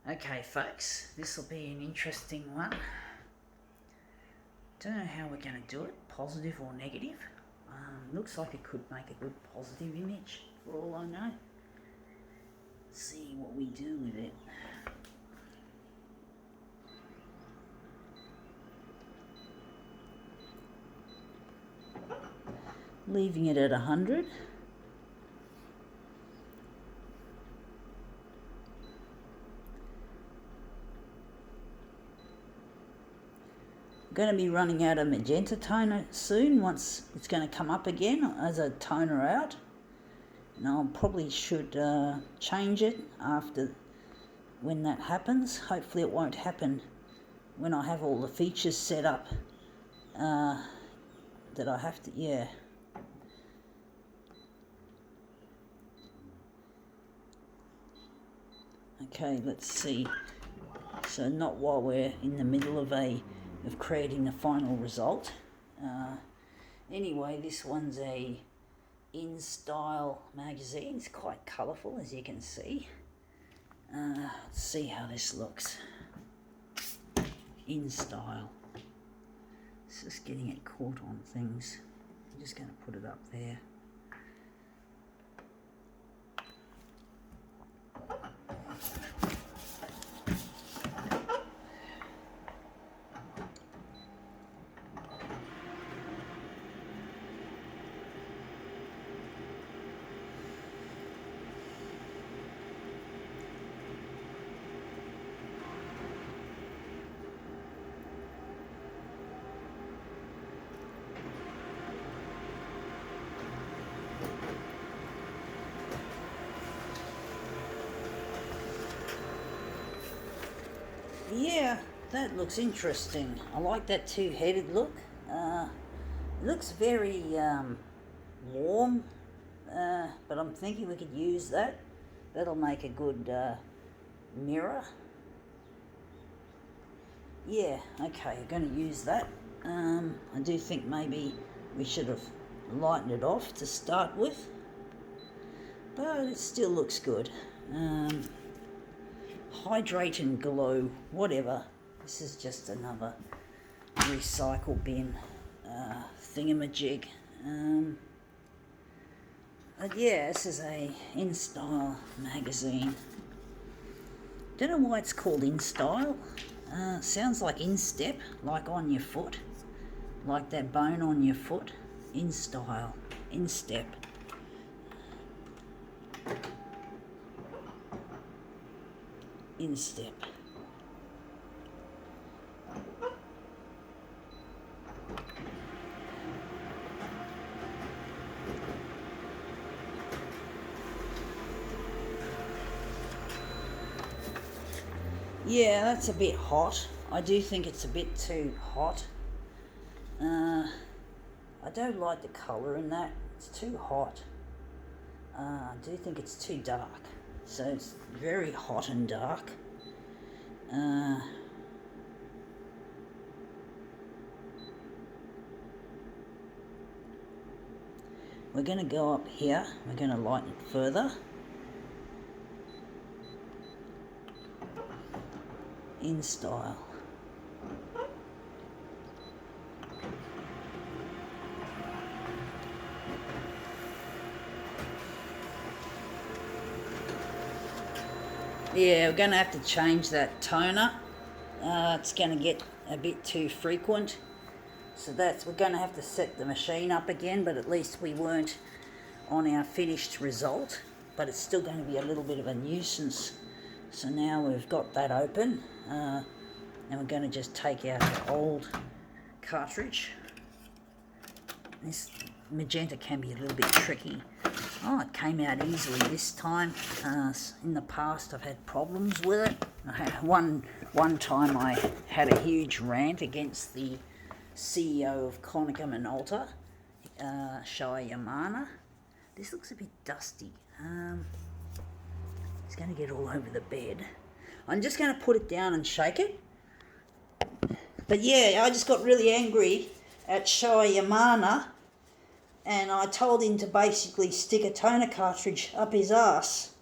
Okay folks, this will be an interesting one. Don't know how we're going to do it, positive or negative. Looks like it could make a good positive image for all I know. See what we do with it. Leaving it at 100. Going to be running out of magenta toner soon. Once it's going to come up again as a toner out, and I probably should change it after when that happens. Hopefully it won't happen when I have all the features set up that I have to, Okay, let's see. So not while we're in the middle of creating the final result. Anyway, this one's a InStyle magazine. It's quite colourful, as you can see. Let's see how this looks. InStyle. It's just getting it caught on things. I'm just going to put it up there. Yeah, that looks interesting. I like that two-headed look. It looks very warm, but I'm thinking we could use that. That'll make a good mirror. Yeah, okay, I'm going to use that. I do think maybe we should have lightened it off to start with, but it still looks good. Hydrate and glow, whatever. This is just another recycle bin thingamajig. But yeah, this is a InStyle magazine. Don't know why it's called InStyle. Sounds like instep, like on your foot, like that bone on your foot. InStyle, instep. Instep. Yeah, that's a bit hot. I do think it's a bit too hot. I don't like the colour in that. It's too hot. I do think it's too dark. So it's very hot and dark. We're going to go up here. We're going to lighten it further. InStyle. Yeah, we're going to have to change that toner. It's going to get a bit too frequent. So we're going to have to set the machine up again, but at least we weren't on our finished result. But it's still going to be a little bit of a nuisance. So now we've got that open, and we're going to just take out the old cartridge. This magenta can be a little bit tricky. Oh, it came out easily this time. In the past I've had problems with it. I had one time I had a huge rant against the CEO of Konica Minolta, Shoei Yamana. This looks a bit dusty. It's going to get all over the bed. I'm just going to put it down and shake it. But yeah, I just got really angry at Shoei Yamana, and I told him to basically stick a toner cartridge up his ass.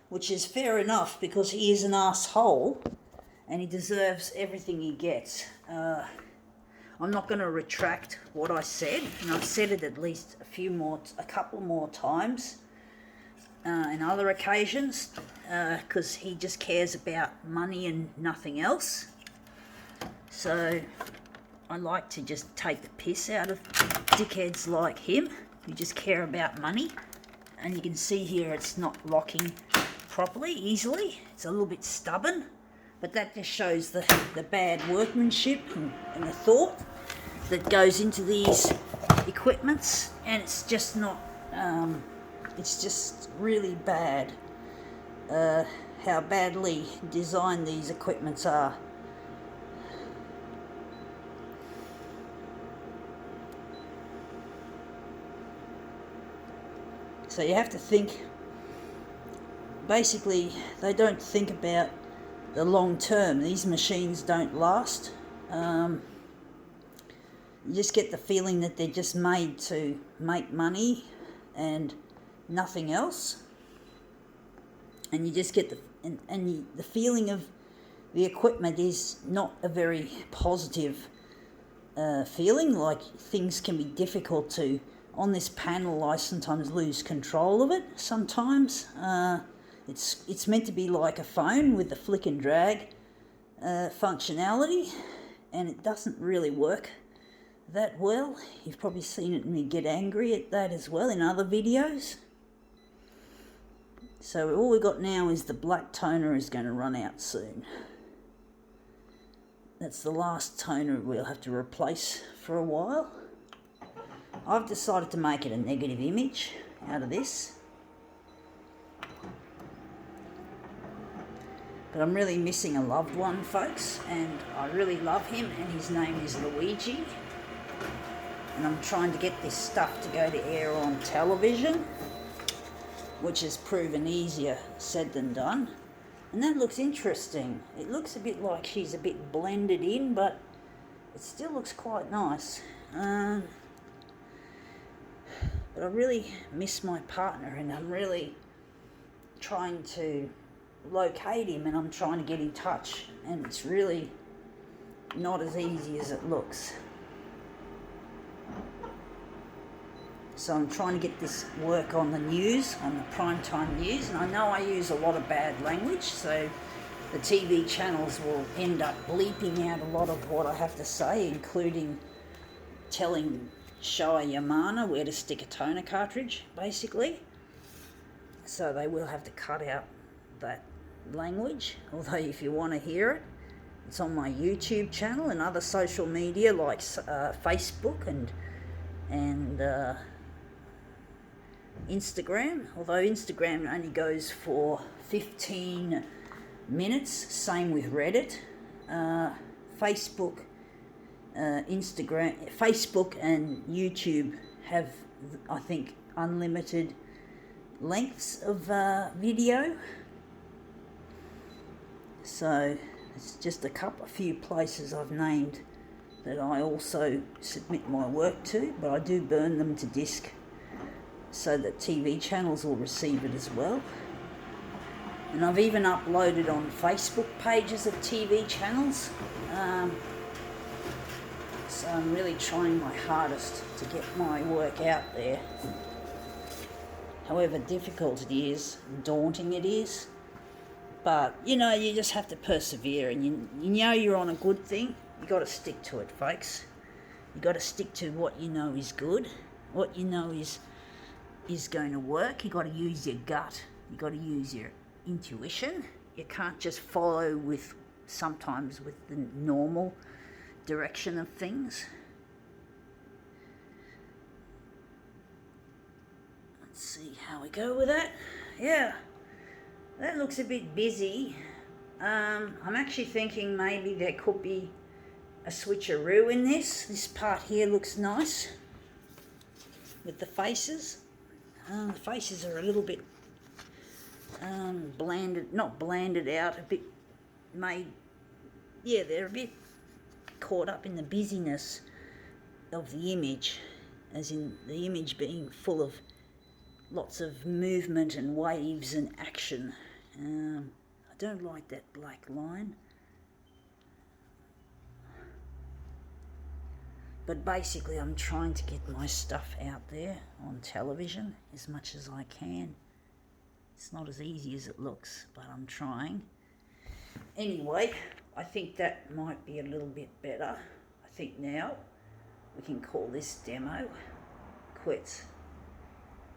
which is fair enough because he is an asshole and he deserves everything he gets. I'm not going to retract what I said, and I've said it at least a couple more times in other occasions, because he just cares about money and nothing else. So I like to just take the piss out of dickheads like him who just care about money. And you can see here it's not locking properly, easily. It's a little bit stubborn, but that just shows the bad workmanship and the thought that goes into these equipments, and it's just not, it's just really bad how badly designed these equipments are. So you have to think, basically they don't think about the long term. These machines don't last. You just get the feeling that they're just made to make money and nothing else. And you just get the feeling of the equipment is not a very positive feeling. Like, things can be difficult to, on this panel I sometimes lose control of it sometimes. It's meant to be like a phone with the flick and drag functionality, and it doesn't really work that well. You've probably seen me get angry at that as well in other videos. So all we've got now is the black toner is going to run out soon. That's the last toner we'll have to replace for a while. I've decided to make it a negative image out of this. But I'm really missing a loved one, folks, and I really love him, and his name is Luigi. And I'm trying to get this stuff to go to air on television, which has proven easier said than done. And that looks interesting. It looks a bit like she's a bit blended in, but it still looks quite nice. But I really miss my partner, and I'm really trying to locate him, and I'm trying to get in touch, and it's really not as easy as it looks. So I'm trying to get this work on the news, on the primetime news, and I know I use a lot of bad language, so the TV channels will end up bleeping out a lot of what I have to say, including telling Showa Yamana where to stick a toner cartridge, basically. So they will have to cut out that language, although if you want to hear it, it's on my YouTube channel and other social media like Facebook and Instagram, although Instagram only goes for 15 minutes, same with Reddit. Facebook and YouTube have, I think, unlimited lengths of video. So it's just a few places I've named that I also submit my work to, but I do burn them to disk so that TV channels will receive it as well. And I've even uploaded on Facebook pages of TV channels. So I'm really trying my hardest to get my work out there. However difficult it is, daunting it is. But, you know, you just have to persevere, and you know you're on a good thing. You got to stick to it, folks. You got to stick to what you know is good, what you know is going to work. You got to use your gut. You got to use your intuition. You can't just follow sometimes with the normal direction of things. Let's see how we go with that. Yeah, that looks a bit busy. I'm actually thinking maybe there could be a switcheroo in this. This part here looks nice with the faces. The faces are a little bit not blanded out, a bit made, yeah, they're a bit caught up in the busyness of the image, as in the image being full of lots of movement and waves and action. I don't like that black line. But basically I'm trying to get my stuff out there on television as much as I can. It's not as easy as it looks, but I'm trying. Anyway, I think that might be a little bit better. I think now we can call this demo quits.